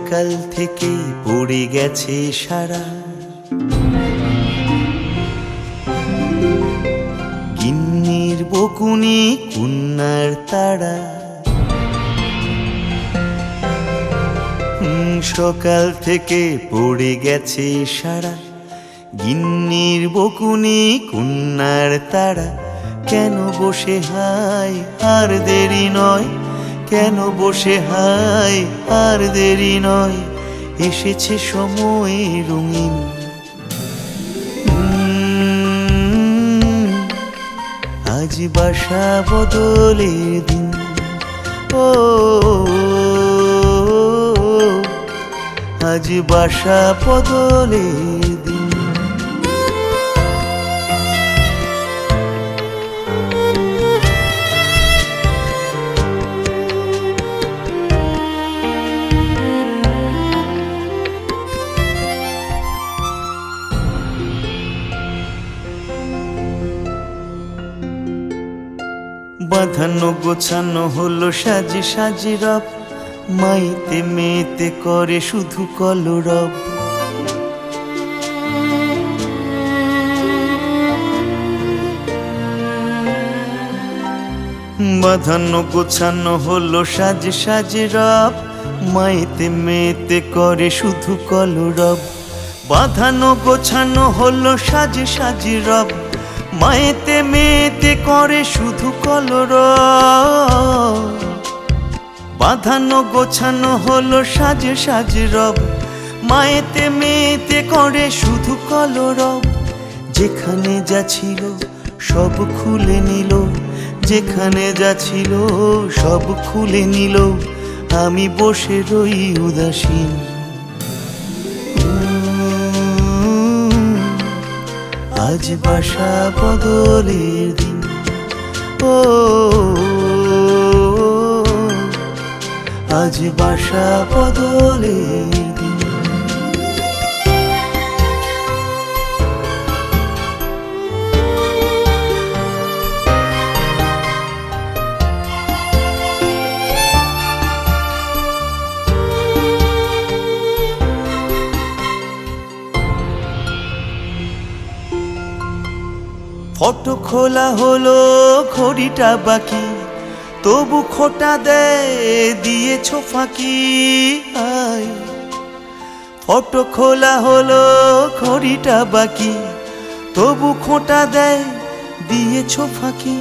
সকাল থেকে পড়ে গেছে সারা, গিন্নির বকুনি কন্যার তাড়া। সকাল থেকে পড়ে গেছে সারা, গিন্নির বকুনি কন্যার তাড়া। কেন বসে হায় আর দেরি নয়, কেন বসে হায় আর দেরি নয়, এসেছে সময় রঙিন। আজ বাসা বদলের দিন, ও আজ বাসা বদলের দিন। বাঁধানো গোছানো হলো সাজে সাজে রব, মাইতে মেতে করে শুধু কলরব। বাঁধানো গোছানো হলো সাজে সাজে রব, মাইতে মেতে করে শুধু কলরব। বাঁধানো গোছানো হলো সাজে সাজে রব, মায়েতে মেতে করে শুধু কলরব। বাঁধানো গোছানো হলো সাজে সাজে রব, মায়েতে মেতে করে শুধু কলরব। যেখানে যা ছিল সব খুলে নিল, যেখানে যা ছিল সব খুলে নিল, আমি বসে রই উদাসীন। আজ বাসা বদলের দিন, ও আজ বাসা বদলের দিন। ফটো খোলা হলো ঘড়িটা বাকি, তবু খোটা দেয় দিয়েছ ফাঁকি। আয় ফটো খোলা হলো ঘড়িটা বাকি, তবু খোটা দেয় দিয়েছ ফাঁকি।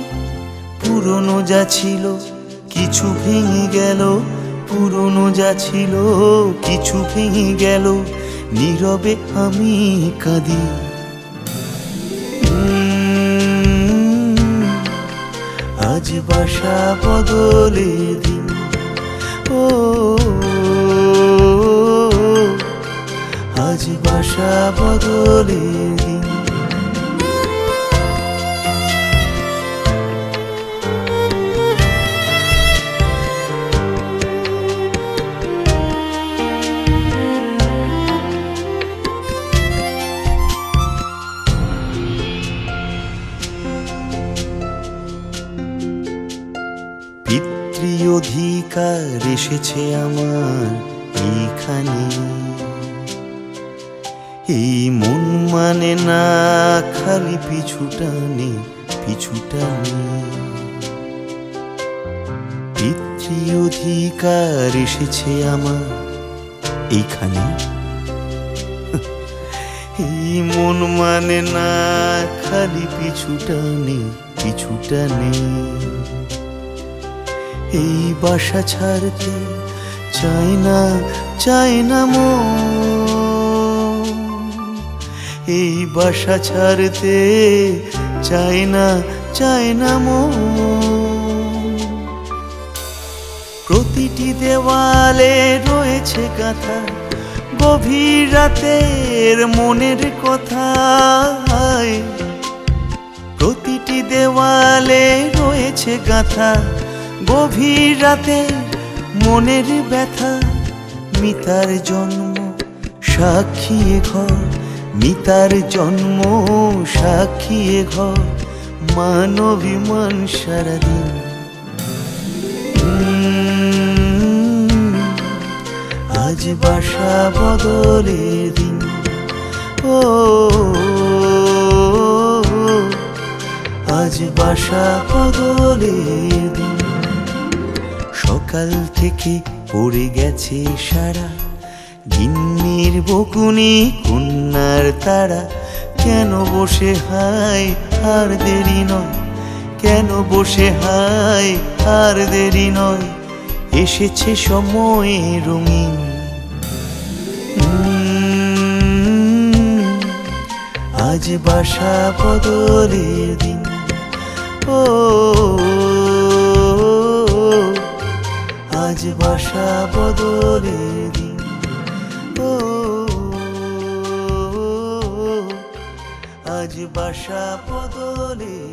পুরনো যা ছিল কিছু ভেঙে গেল, পুরনো যা ছিল কিছু ভেঙে গেল, নীরবে আমি কাঁদি। আজ বাসা বদলের দিন, ও আজ বাসা বদলের দিন। অধিকার এসেছে আমার এইখানে, এই মন মানে না খালি পিছুটানে পিছুটানে। পিতৃ অধিকার এসেছে আমার এইখানে, এই মন মানে না খালি পিছুটানে পিছুটানে। এই বাসা ছাড়তে চাই না, চাই না মন, এই বাসা ছাড়তে চাই না, চাই না মন। প্রতিটি দেওয়ালে রয়েছে গাথা গভীর রাতের মনের কথা। প্রতিটি দেওয়ালে রয়েছে গাথা গভীর রাতে মনের ব্যথা। মিতার জন্ম সাক্ষী ঘর, মিতার জন্ম সাক্ষী ঘর, মানবিমান সারাদিন। আজ বাসা বদলের দিন। ও আজ বাসা বদলের দিন। সকাল থেকে পড়ে গেছে সারা, গিন্নির বকুনি কন্যার তারা। কেন বসে হায় আর দেরি নয়, কেন বসে হায় আর দেরি নয়, এসেছে সময় রঙিন। আজ বাসা বদলের দিন। ও আজ বাসা বদলের দিন। ও আজ বাসা বদলের